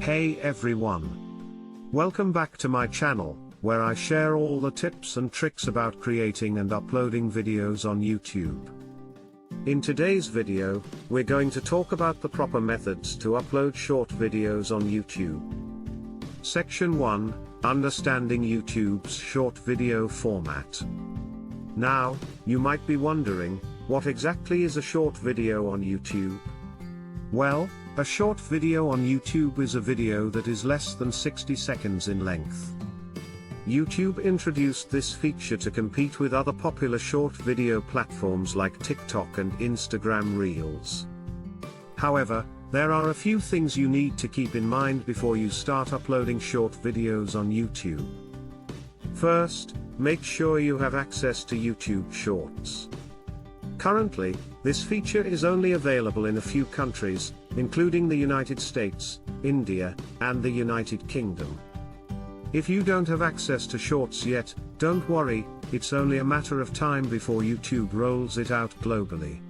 Hey everyone! Welcome back to my channel, where I share all the tips and tricks about creating and uploading videos on YouTube. In today's video, we're going to talk about the proper methods to upload short videos on YouTube. Section 1, Understanding YouTube's short video format. Now, you might be wondering, what exactly is a short video on YouTube? Well, a short video on YouTube is a video that is less than 60 seconds in length. YouTube introduced this feature to compete with other popular short video platforms like TikTok and Instagram Reels. However, there are a few things you need to keep in mind before you start uploading short videos on YouTube. First, make sure you have access to YouTube Shorts. Currently, this feature is only available in a few countries, including the United States, India, and the United Kingdom. If you don't have access to Shorts yet, don't worry, it's only a matter of time before YouTube rolls it out globally.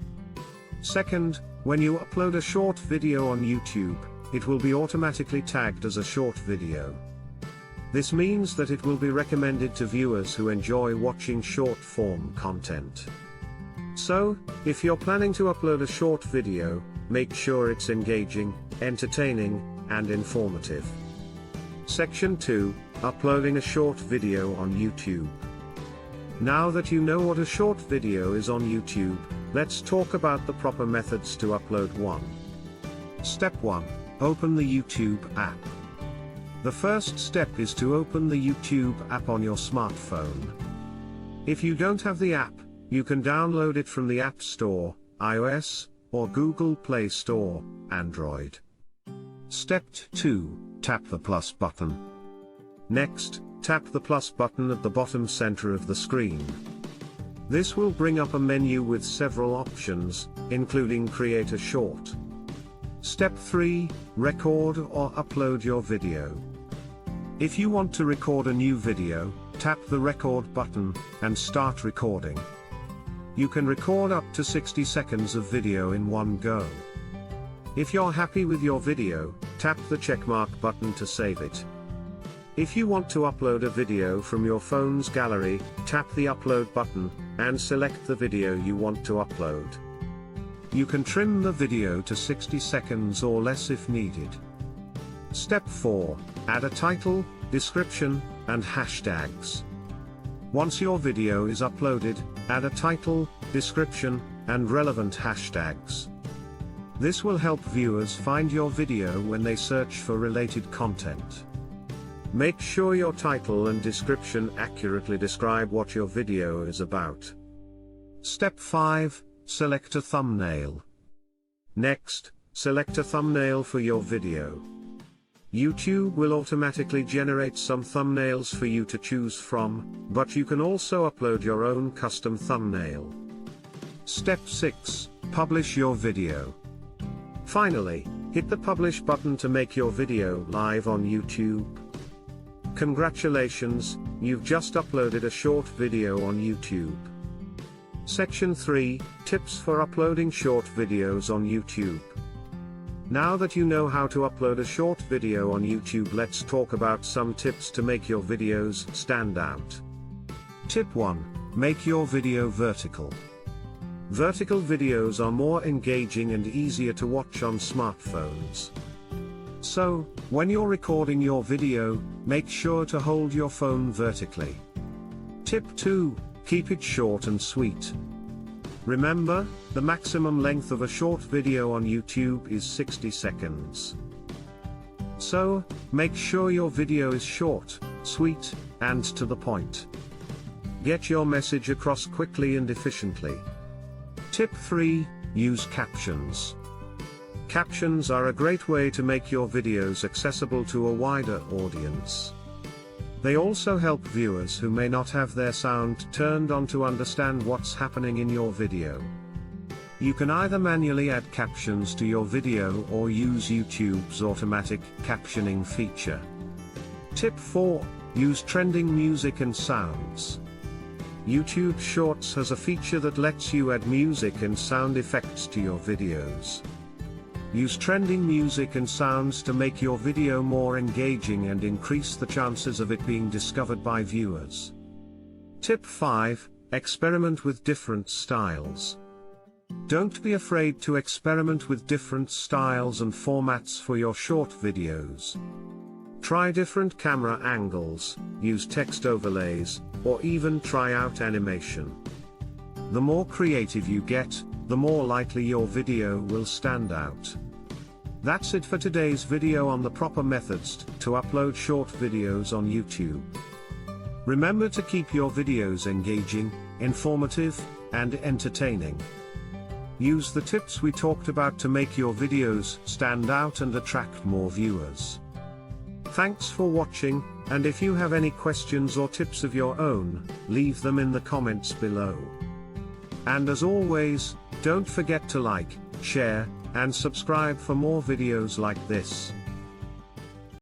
Second, when you upload a short video on YouTube, it will be automatically tagged as a short video. This means that it will be recommended to viewers who enjoy watching short-form content. So, if you're planning to upload a short video, make sure it's engaging, entertaining, and informative. Section 2, Uploading a short video on YouTube. Now that you know what a short video is on YouTube, let's talk about the proper methods to upload one. Step 1, Open the YouTube app. The first step is to open the YouTube app on your smartphone. If you don't have the app, you can download it from the App Store, iOS, or Google Play Store, Android. Step 2, tap the plus button. Next, tap the plus button at the bottom center of the screen. This will bring up a menu with several options, including Create a Short. Step 3, record or upload your video. If you want to record a new video, tap the record button, and start recording. You can record up to 60 seconds of video in one go. If you're happy with your video, tap the checkmark button to save it. If you want to upload a video from your phone's gallery, tap the upload button, and select the video you want to upload. You can trim the video to 60 seconds or less if needed. Step 4, add a title, description, and hashtags. Once your video is uploaded, add a title, description, and relevant hashtags. This will help viewers find your video when they search for related content. Make sure your title and description accurately describe what your video is about. Step 5, select a thumbnail. Next, select a thumbnail for your video. YouTube will automatically generate some thumbnails for you to choose from, but you can also upload your own custom thumbnail. Step 6, publish your video. Finally, hit the publish button to make your video live on YouTube. Congratulations, you've just uploaded a short video on YouTube. Section 3, Tips for uploading short videos on YouTube. Now that you know how to upload a short video on YouTube, let's talk about some tips to make your videos stand out. Tip 1, make your video vertical. Vertical videos are more engaging and easier to watch on smartphones. So, when you're recording your video, make sure to hold your phone vertically. Tip 2, keep it short and sweet. Remember, the maximum length of a short video on YouTube is 60 seconds. So, make sure your video is short, sweet, and to the point. Get your message across quickly and efficiently. Tip 3, use captions. Captions are a great way to make your videos accessible to a wider audience. They also help viewers who may not have their sound turned on to understand what's happening in your video. You can either manually add captions to your video or use YouTube's automatic captioning feature. Tip 4, use trending music and sounds. YouTube Shorts has a feature that lets you add music and sound effects to your videos. Use trending music and sounds to make your video more engaging and increase the chances of it being discovered by viewers. Tip 5. Experiment with different styles. Don't be afraid to experiment with different styles and formats for your short videos. Try different camera angles, use text overlays, or even try out animation. The more creative you get, the more likely your video will stand out. That's it for today's video on the proper methods to upload short videos on YouTube. Remember to keep your videos engaging, informative, and entertaining. Use the tips we talked about to make your videos stand out and attract more viewers. Thanks for watching, and if you have any questions or tips of your own, leave them in the comments below. And as always, don't forget to like, share, and subscribe for more videos like this.